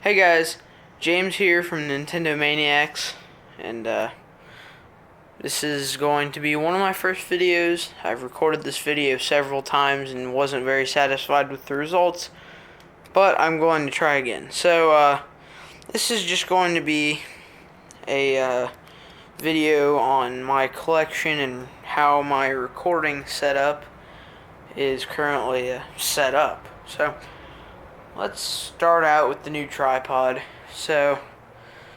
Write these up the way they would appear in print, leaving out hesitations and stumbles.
Hey guys, James here from Nintendo Maniacs, and this is going to be one of my first videos. I've recorded this video several times and wasn't very satisfied with the results, but I'm going to try again. So, this is just going to be a video on my collection and how my recording setup is currently set up. So, let's start out with the new tripod. So,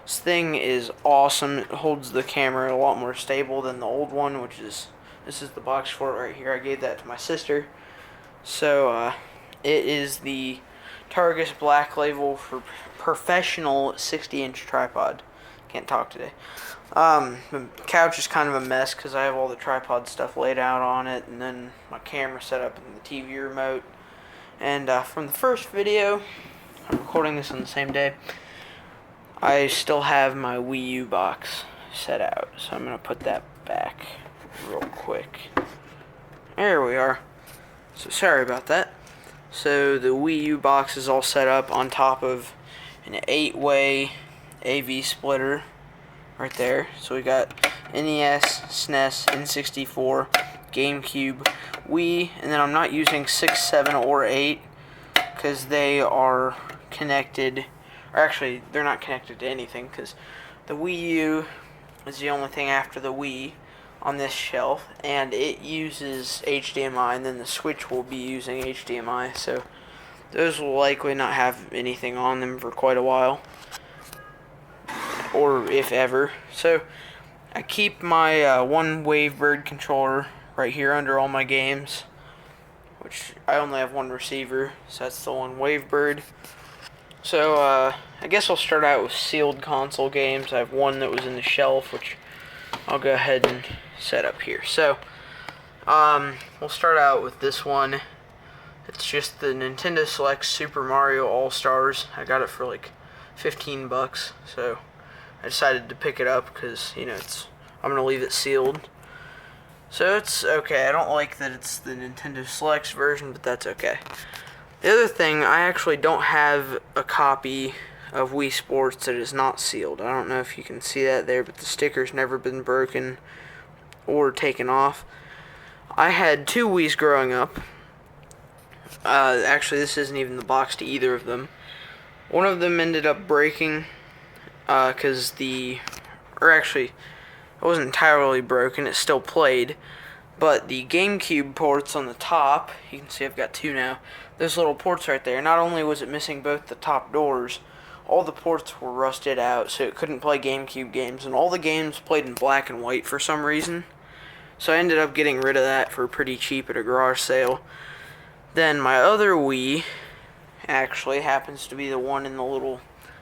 this thing is awesome. It holds the camera a lot more stable than the old one, this is the box for it right here. I gave that to my sister. So, it is the Targus Black Label for professional 60-inch tripod. Can't talk today. The couch is kind of a mess because I have all the tripod stuff laid out on it, and then my camera set up and the TV remote. And from the first video, I'm recording this on the same day, I still have my Wii U box set out. So I'm going to put that back real quick. There we are. So sorry about that. So the Wii U box is all set up on top of an 8-way AV splitter right there. So we got NES, SNES, N64, GameCube, Wii, and then I'm not using 6, 7, or 8 because they are connected, or actually they're not connected to anything because the Wii U is the only thing after the Wii on this shelf, and it uses HDMI, and then the Switch will be using HDMI, so those will likely not have anything on them for quite a while, or if ever. So I keep my one Wavebird controller right here under all my games, which I only have one receiver, so that's the one Wavebird. So I guess I'll start out with sealed console games. I have one that was in the shelf, which I'll go ahead and set up here. So we'll start out with this one. It's just the Nintendo Select Super Mario All-Stars. I got it for like 15 bucks, so I decided to pick it up because, you know, I'm going to leave it sealed. So it's okay. I don't like that it's the Nintendo Selects version, but that's okay. The other thing, I actually don't have a copy of Wii Sports that is not sealed. I don't know if you can see that there, but the sticker's never been broken or taken off. I had two Wiis growing up. Actually, this isn't even the box to either of them. One of them ended up breaking because it wasn't entirely broken, it still played, but the GameCube ports on the top, you can see I've got two now, those little ports right there, not only was it missing both the top doors, all the ports were rusted out, so it couldn't play GameCube games, and all the games played in black and white for some reason, so I ended up getting rid of that for pretty cheap at a garage sale. Then my other Wii actually happens to be the one in the little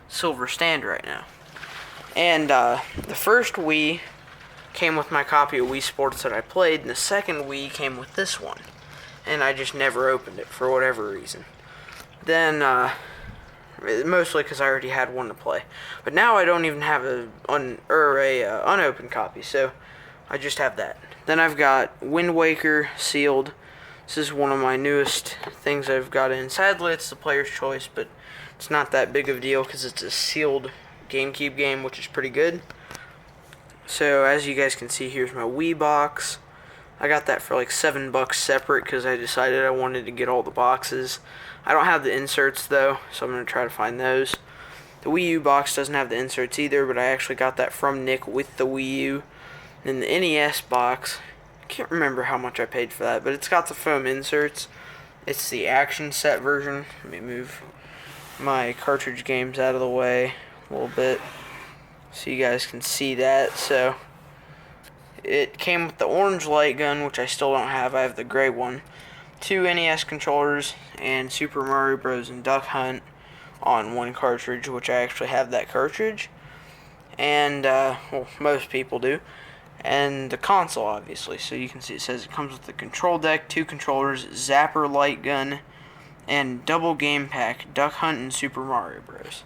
silver stand right now. And the first Wii came with my copy of Wii Sports that I played, and the second Wii came with this one. And I just never opened it for whatever reason. Then, mostly because I already had one to play. But now I don't even have a unopened copy, so I just have that. Then I've got Wind Waker sealed. This is one of my newest things I've got in. Sadly, it's the player's choice, but it's not that big of a deal because it's a sealed GameCube game, which is pretty good. So as you guys can see, here's my Wii box. I got that for like $7 separate because I decided I wanted to get all the boxes. I don't have the inserts though, so I'm going to try to find those. The Wii U box doesn't have the inserts either, but I actually got that from Nick with the Wii U. And the NES box, I can't remember how much I paid for that, but it's got the foam inserts. It's the action set version. Let me move my cartridge games out of the way a little bit so you guys can see that. So it came with the orange light gun, which I still don't have. I have the gray one, two NES controllers, and Super Mario Bros. And Duck Hunt on one cartridge, which I actually have that cartridge, and well, most people do. And the console, obviously, so you can see it says it comes with the control deck, two controllers, zapper light gun, and double game pack, Duck Hunt and Super Mario Bros.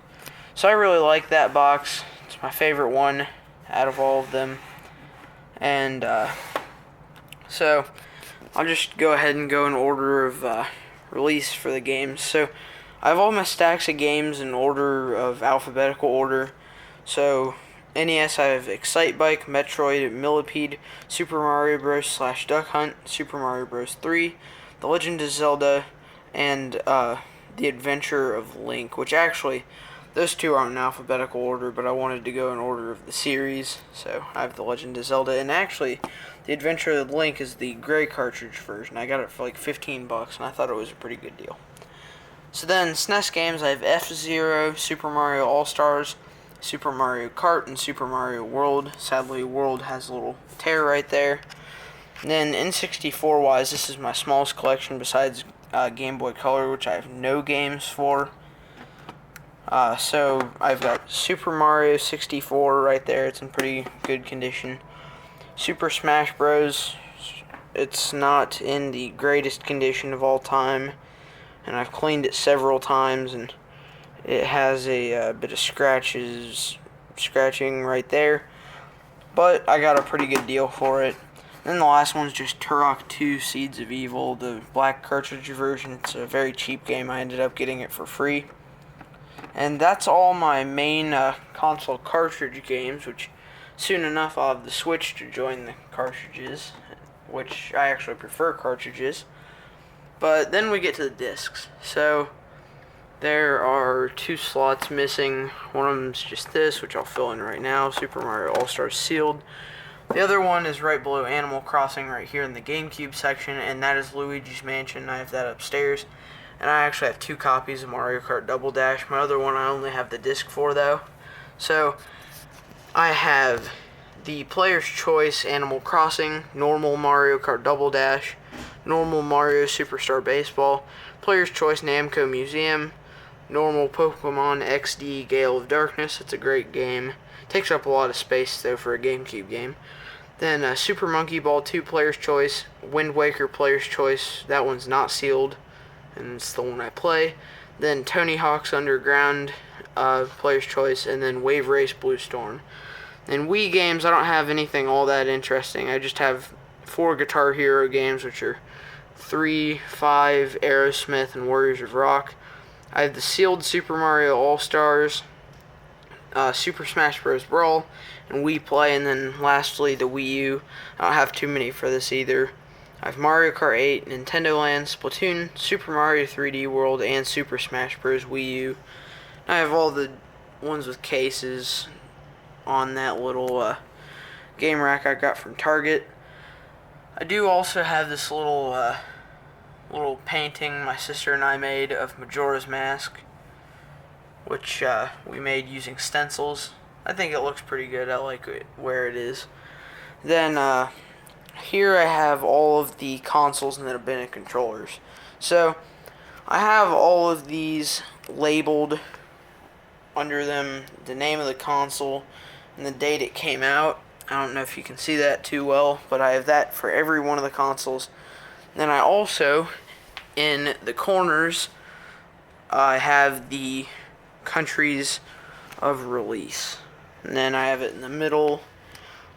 So I really like that box. It's my favorite one out of all of them. And so I'll just go ahead and go in order of release for the games. So I have all my stacks of games in order of alphabetical order. So NES, I have Excitebike, Metroid, Millipede, Super Mario Bros. / Duck Hunt, Super Mario Bros. 3, The Legend of Zelda, and The Adventure of Link, which actually, those two aren't in alphabetical order, but I wanted to go in order of the series, so I have The Legend of Zelda, and actually, The Adventure of Link is the gray cartridge version. I got it for like $15, and I thought it was a pretty good deal. So then, SNES games, I have F-Zero, Super Mario All-Stars, Super Mario Kart, and Super Mario World. Sadly, World has a little tear right there. And then N64-wise, this is my smallest collection besides Game Boy Color, which I have no games for. So I've got Super Mario 64 right there. It's in pretty good condition. Super Smash Bros. It's not in the greatest condition of all time, and I've cleaned it several times, and it has a bit of scratching right there, but I got a pretty good deal for it. Then the last one's just Turok 2 Seeds of Evil, the black cartridge version. It's a very cheap game. I ended up getting it for free. And that's all my main console cartridge games, which soon enough I'll have the Switch to join the cartridges, which I actually prefer cartridges. But then we get to the discs. So there are 2 slots missing. One of them's just this, which I'll fill in right now, Super Mario All-Stars sealed. The other one is right below Animal Crossing right here in the GameCube section, and that is Luigi's Mansion. I have that upstairs. And I actually have 2 copies of Mario Kart Double Dash. My other one I only have the disc for, though. So I have the Player's Choice Animal Crossing, normal Mario Kart Double Dash, normal Mario Superstar Baseball, Player's Choice Namco Museum, normal Pokemon XD Gale of Darkness. It's a great game. Takes up a lot of space, though, for a GameCube game. Then Super Monkey Ball 2 Player's Choice, Wind Waker Player's Choice. That one's not sealed, and it's the one I play. Then Tony Hawk's Underground Player's Choice, and then Wave Race Blue Storm. And Wii games, I don't have anything all that interesting. I just have 4 Guitar Hero games, which are 3, 5, Aerosmith, and Warriors of Rock. I have the sealed Super Mario All-Stars, Super Smash Bros. Brawl, and Wii Play, and then lastly the Wii U. I don't have too many for this either. I have Mario Kart 8, Nintendo Land, Splatoon, Super Mario 3D World, and Super Smash Bros. Wii U. I have all the ones with cases on that little game rack I got from Target. I do also have this little painting my sister and I made of Majora's Mask, which we made using stencils. I think it looks pretty good. I like it where it is. Then here I have all of the consoles and the Bennett controllers. So I have all of these labeled under them, the name of the console and the date it came out. I don't know if you can see that too well, but I have that for every one of the consoles. Then I also, in the corners, I have the countries of release. And then I have it in the middle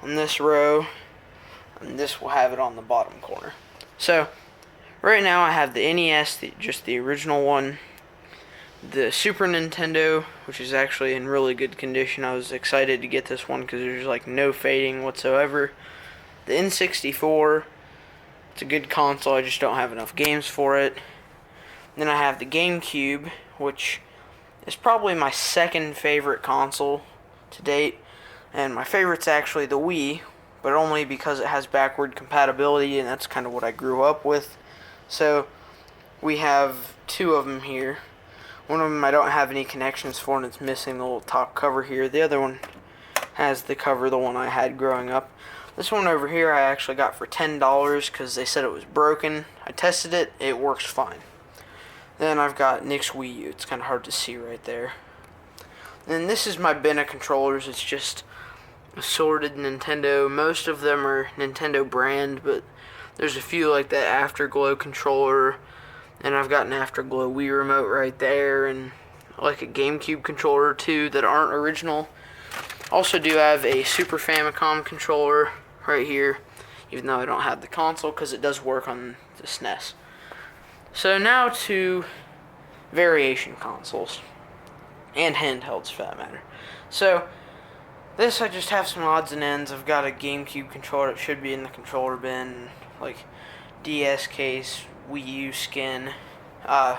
on this row, and this will have it on the bottom corner. So right now I have the NES, just the original one, the Super Nintendo, which is actually in really good condition. I was excited to get this one because there's like no fading whatsoever. The N64, it's a good console, I just don't have enough games for it. Then I have the GameCube, which is probably my second favorite console to date, and my favorite's actually the Wii, but only because it has backward compatibility, and that's kind of what I grew up with. So we have 2 of them here. One of them I don't have any connections for, and it's missing the little top cover here. The other one has the cover, the one I had growing up. This one over here I actually got for $10 because they said it was broken. I tested it, it works fine. Then I've got Nick's Wii U. It's kind of hard to see right there. And this is my Bennett controllers. It's just assorted Nintendo. Most of them are Nintendo brand, but there's a few like that Afterglow controller. And I've got an Afterglow Wii remote right there, and like a GameCube controller or 2 that aren't original. Also do have a Super Famicom controller right here, even though I don't have the console because it does work on the SNES. So now to variation consoles. And handhelds, for that matter. So, this, I just have some odds and ends. I've got a GameCube controller that should be in the controller bin, like DS case, Wii U skin. I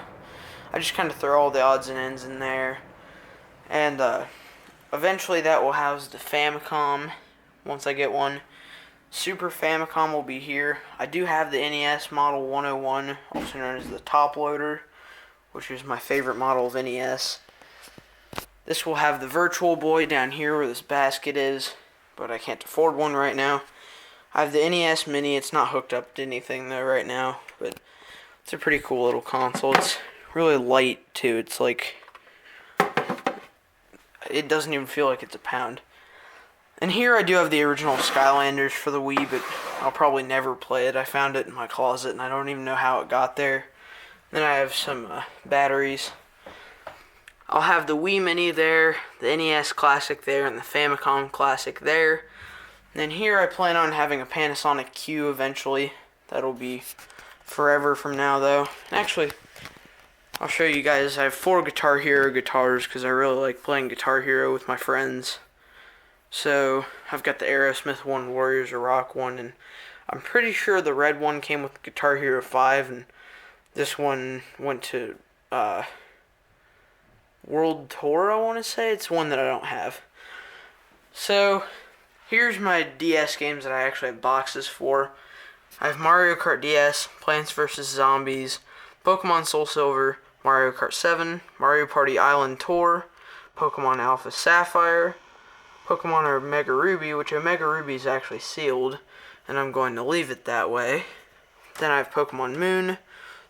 just kind of throw all the odds and ends in there. And eventually that will house the Famicom once I get one. Super Famicom will be here. I do have the NES Model 101, also known as the Top Loader, which is my favorite model of NES. This will have the Virtual Boy down here where this basket is, but I can't afford one right now. I have the NES Mini. It's not hooked up to anything though right now, but it's a pretty cool little console. It's really light too. It's like, it doesn't even feel like it's a pound. And here I do have the original Skylanders for the Wii, but I'll probably never play it. I found it in my closet and I don't even know how it got there. Then I have some batteries. I'll have the Wii Mini there, the NES Classic there, and the Famicom Classic there. And then here I plan on having a Panasonic Q eventually. That'll be forever from now though. And actually, I'll show you guys. I have 4 Guitar Hero guitars because I really like playing Guitar Hero with my friends. So, I've got the Aerosmith one, Warriors of Rock one, and I'm pretty sure the red one came with Guitar Hero 5, and this one went to World Tour, I want to say. It's one that I don't have. So, here's my DS games that I actually have boxes for. I have Mario Kart DS, Plants vs. Zombies, Pokemon Soul Silver, Mario Kart 7, Mario Party Island Tour, Pokemon Alpha Sapphire, Pokemon Omega Ruby, which Omega Ruby is actually sealed, and I'm going to leave it that way. Then I have Pokemon Moon,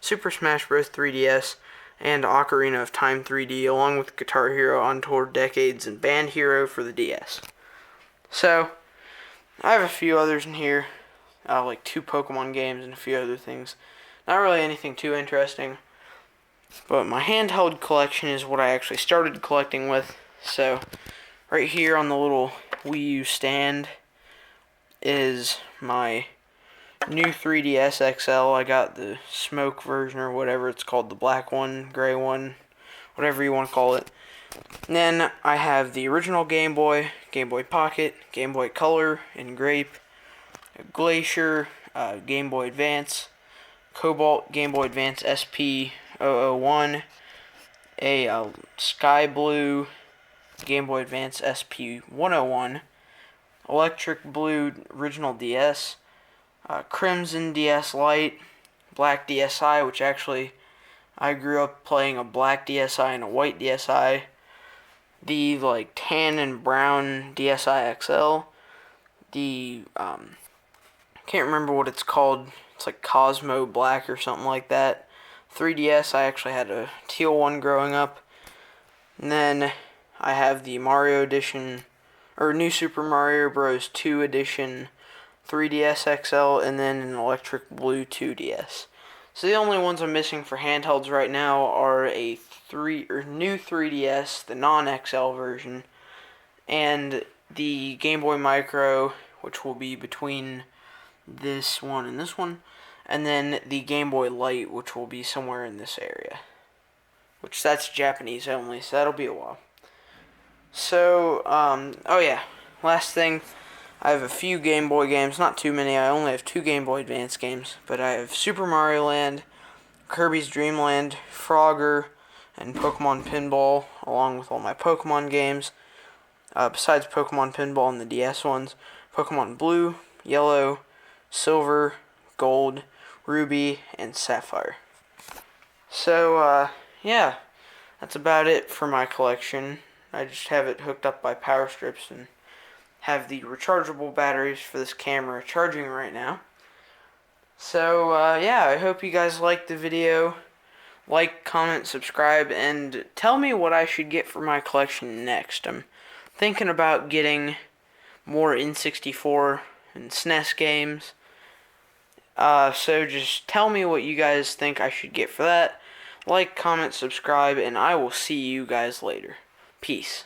Super Smash Bros. 3DS, and Ocarina of Time 3D, along with Guitar Hero On Tour Decades and Band Hero for the DS. So, I have a few others in here, like 2 Pokemon games and a few other things. Not really anything too interesting, but my handheld collection is what I actually started collecting with. So, right here on the little Wii U stand is my new 3DS XL. I got the smoke version or whatever it's called, the black one, gray one, whatever you want to call it. And then I have the original Game Boy, Game Boy Pocket, Game Boy Color and Grape, Glacier, Game Boy Advance, Cobalt Game Boy Advance SP001, a Sky Blue Game Boy Advance SP101, Electric Blue Original DS, Crimson DS Lite, Black DSi, which actually I grew up playing a black DSi and a white DSi, the like tan and brown DSi XL, the can't remember what it's called. It's like Cosmo Black or something like that. 3DS, I actually had a teal one growing up. And then I have the Mario Edition, or New Super Mario Bros. 2 Edition 3DS XL, and then an Electric Blue 2DS. So the only ones I'm missing for handhelds right now are a new 3DS, the non-XL version, and the Game Boy Micro, which will be between this one and this one, and then the Game Boy Light, which will be somewhere in this area, which that's Japanese only, so that'll be a while. So, oh yeah, last thing, I have a few Game Boy games, not too many. I only have 2 Game Boy Advance games, but I have Super Mario Land, Kirby's Dream Land, Frogger, and Pokemon Pinball, along with all my Pokemon games. Besides Pokemon Pinball and the DS ones, Pokemon Blue, Yellow, Silver, Gold, Ruby, and Sapphire. So, yeah, that's about it for my collection. I just have it hooked up by power strips and have the rechargeable batteries for this camera charging right now. So, yeah, I hope you guys liked the video. Like, comment, subscribe, and tell me what I should get for my collection next. I'm thinking about getting more N64 and SNES games. So just tell me what you guys think I should get for that. Like, comment, subscribe, and I will see you guys later. Peace.